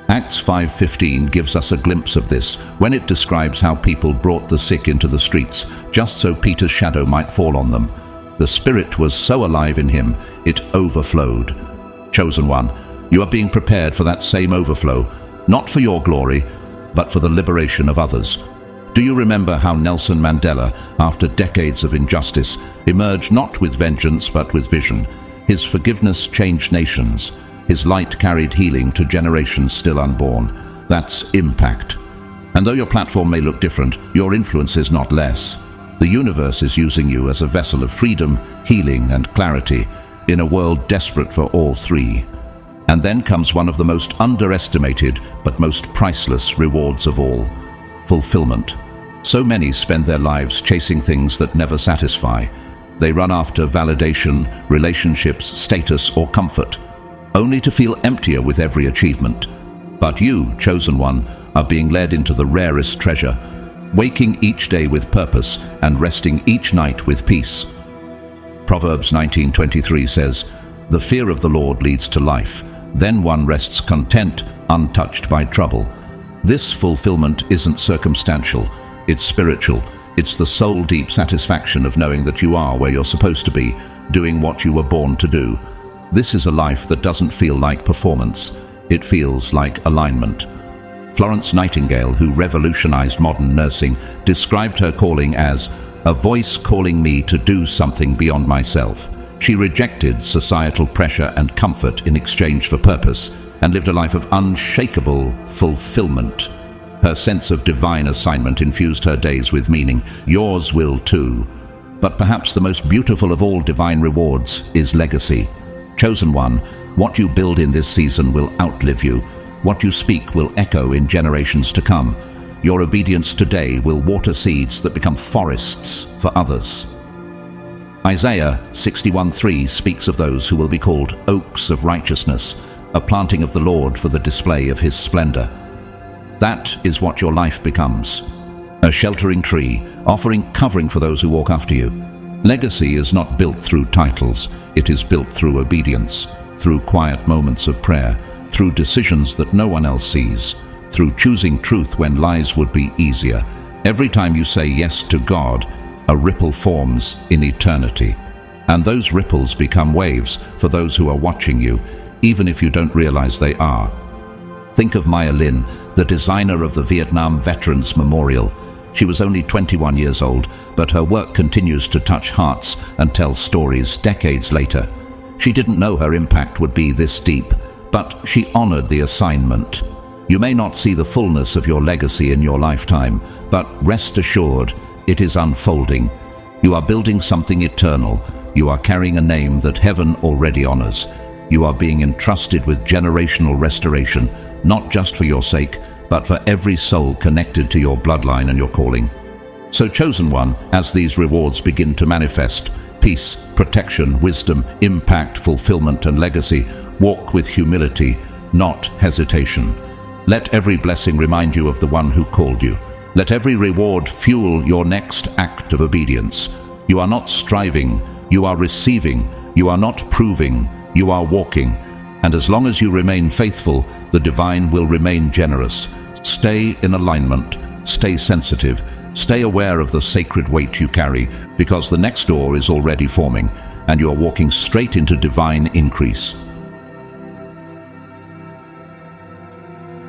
Acts 5:15 gives us a glimpse of this when it describes how people brought the sick into the streets just so Peter's shadow might fall on them. The Spirit was so alive in him, it overflowed. Chosen one, You are being prepared for that same overflow, not for your glory, but for the liberation of others. Do you remember how Nelson Mandela, after decades of injustice, emerged not with vengeance but with vision? His forgiveness changed nations. His light carried healing to generations still unborn. That's impact. And though your platform may look different, your influence is not less. The universe is using you as a vessel of freedom, healing, and clarity in a world desperate for all three. And then comes one of the most underestimated but most priceless rewards of all: fulfillment. So many spend their lives chasing things that never satisfy. They run after validation, relationships, status, or comfort, only to feel emptier with every achievement. But you, chosen one, are being led into the rarest treasure, waking each day with purpose and resting each night with peace. Proverbs 19:23 says, "The fear of the Lord leads to life. Then one rests content, untouched by trouble." This fulfillment isn't circumstantial, it's spiritual. It's the soul-deep satisfaction of knowing that you are where you're supposed to be, doing what you were born to do. This is a life that doesn't feel like performance. It feels like alignment. Florence Nightingale, who revolutionized modern nursing, described her calling as a voice calling me to do something beyond myself. She rejected societal pressure and comfort in exchange for purpose and lived a life of unshakable fulfillment. Her sense of divine assignment infused her days with meaning. Yours will too. But perhaps the most beautiful of all divine rewards is legacy. Chosen one, what you build in this season will outlive you. What you speak will echo in generations to come. Your obedience today will water seeds that become forests for others. Isaiah 61:3 speaks of those who will be called oaks of righteousness, a planting of the Lord for the display of his splendor. That is what your life becomes: a sheltering tree, offering covering for those who walk after you. Legacy is not built through titles. It is built through obedience, through quiet moments of prayer, through decisions that no one else sees, through choosing truth when lies would be easier. Every time you say yes to God, a ripple forms in eternity. And those ripples become waves for those who are watching you, even if you don't realize they are. Think of Maya Lin, the designer of the Vietnam Veterans Memorial. She was only 21 years old, but her work continues to touch hearts and tell stories decades later. She didn't know her impact would be this deep, but she honored the assignment. You may not see the fullness of your legacy in your lifetime, but rest assured, it is unfolding. You are building something eternal. You are carrying a name that heaven already honors. You are being entrusted with generational restoration, not just for your sake, but for every soul connected to your bloodline and your calling. So, chosen one, as these rewards begin to manifest, peace, protection, wisdom, impact, fulfillment, and legacy, walk with humility, not hesitation. Let every blessing remind you of the one who called you. Let every reward fuel your next act of obedience. You are not striving, you are receiving. You are not proving, you are walking. And as long as you remain faithful, the divine will remain generous. Stay in alignment, stay sensitive, stay aware of the sacred weight you carry, because the next door is already forming, and you are walking straight into divine increase.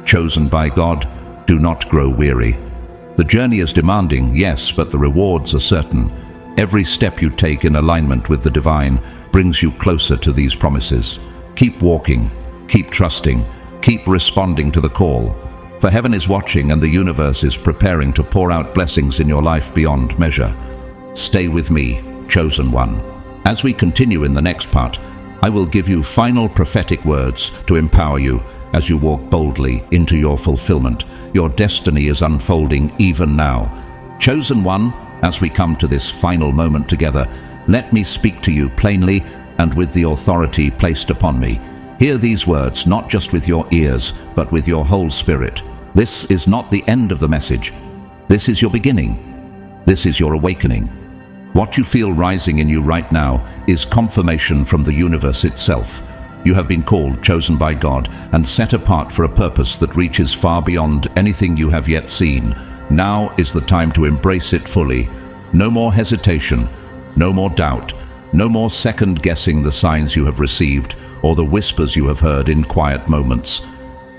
Chosen by God, do not grow weary. The journey is demanding, yes, but the rewards are certain. Every step you take in alignment with the divine brings you closer to these promises. Keep walking, keep trusting, keep responding to the call. For heaven is watching and the universe is preparing to pour out blessings in your life beyond measure. Stay with me, chosen one. As we continue in the next part, I will give you final prophetic words to empower you as you walk boldly into your fulfillment. Your destiny is unfolding even now. Chosen one, as we come to this final moment together, let me speak to you plainly and with the authority placed upon me. Hear these words not just with your ears, but with your whole spirit. This is not the end of the message. This is your beginning. This is your awakening. What you feel rising in you right now is confirmation from the universe itself. You have been called, chosen by God, and set apart for a purpose that reaches far beyond anything you have yet seen. Now is the time to embrace it fully. No more hesitation, no more doubt, no more second-guessing the signs you have received. or the whispers you have heard in quiet moments.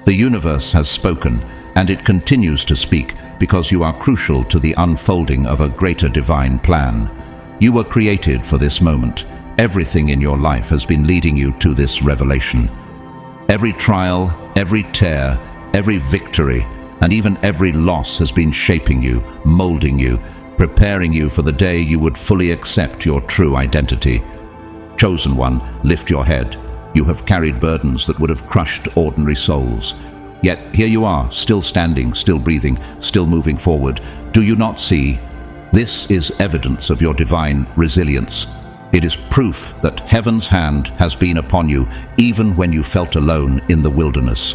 The universe has spoken, and it continues to speak because you are crucial to the unfolding of a greater divine plan. You were created for this moment. Everything in your life has been leading you to this revelation. Every trial, every tear, every victory, and even every loss has been shaping you, molding you, preparing you for the day you would fully accept your true identity. Chosen one, lift your head. You have carried burdens that would have crushed ordinary souls. Yet here you are, still standing, still breathing, still moving forward. Do you not see? This is evidence of your divine resilience. It is proof that heaven's hand has been upon you even when you felt alone in the wilderness.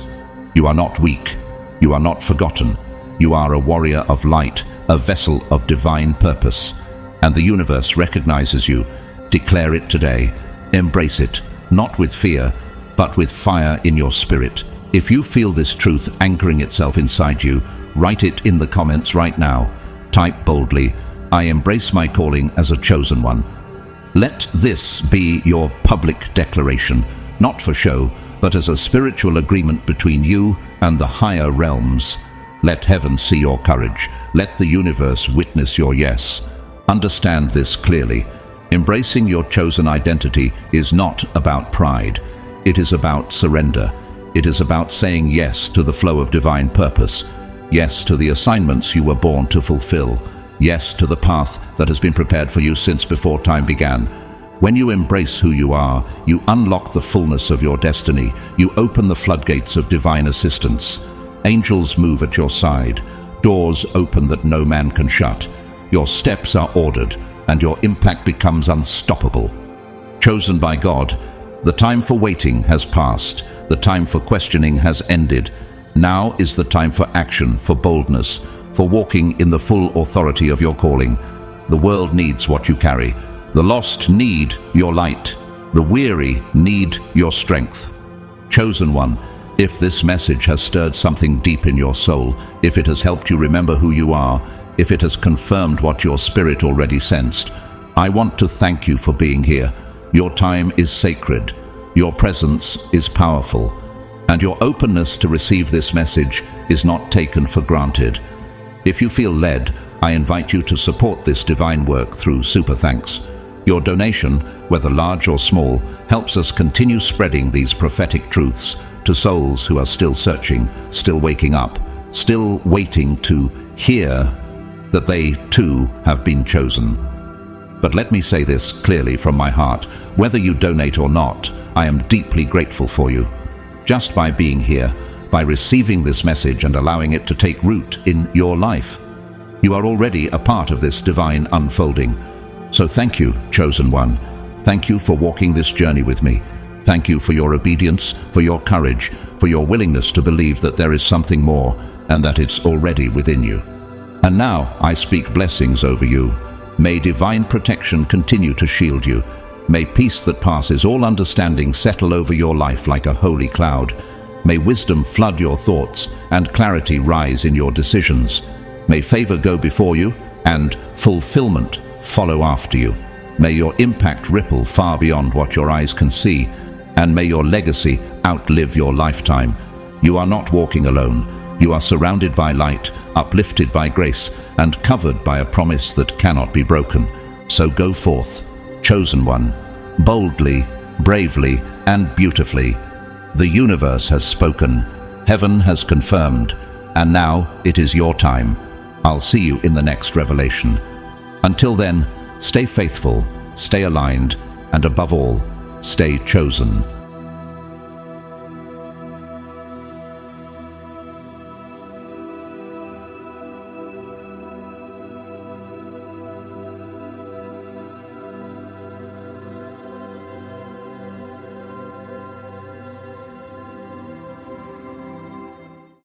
You are not weak. You are not forgotten. You are a warrior of light, a vessel of divine purpose. And the universe recognizes you. Declare it today. Embrace it, not with fear, but with fire in your spirit. If you feel this truth anchoring itself inside you, write it in the comments right now. Type boldly, "I embrace my calling as a chosen one." Let this be your public declaration, not for show, but as a spiritual agreement between you and the higher realms. Let heaven see your courage. Let the universe witness your yes. Understand this clearly. Embracing your chosen identity is not about pride. It is about surrender. It is about saying yes to the flow of divine purpose. Yes to the assignments you were born to fulfill. Yes to the path that has been prepared for you since before time began. When you embrace who you are, you unlock the fullness of your destiny. You open the floodgates of divine assistance. Angels move at your side. Doors open that no man can shut. Your steps are ordered, and your impact becomes unstoppable. Chosen by God, the time for waiting has passed. The time for questioning has ended. Now is the time for action, for boldness, for walking in the full authority of your calling. The world needs what you carry. The lost need your light. The weary need your strength. Chosen one, if this message has stirred something deep in your soul, if it has helped you remember who you are, if it has confirmed what your spirit already sensed, I want to thank you for being here. Your time is sacred. Your presence is powerful. And your openness to receive this message is not taken for granted. If you feel led, I invite you to support this divine work through Super Thanks. Your donation, whether large or small, helps us continue spreading these prophetic truths to souls who are still searching, still waking up, still waiting to hear that they too have been chosen. But let me say this clearly from my heart. Whether you donate or not, I am deeply grateful for you. Just by being here, by receiving this message and allowing it to take root in your life, you are already a part of this divine unfolding. So thank you, chosen one. Thank you for walking this journey with me. Thank you for your obedience, for your courage, for your willingness to believe that there is something more and that it's already within you. And now I speak blessings over you. May divine protection continue to shield you. May peace that passes all understanding settle over your life like a holy cloud. May wisdom flood your thoughts and clarity rise in your decisions. May favor go before you and fulfillment follow after you. May your impact ripple far beyond what your eyes can see, and may your legacy outlive your lifetime. You are not walking alone. You are surrounded by light, uplifted by grace, and covered by a promise that cannot be broken. So go forth, chosen one, boldly, bravely, and beautifully. The universe has spoken, heaven has confirmed, and now it is your time. I'll see you in the next revelation. Until then, stay faithful, stay aligned, and above all, stay chosen.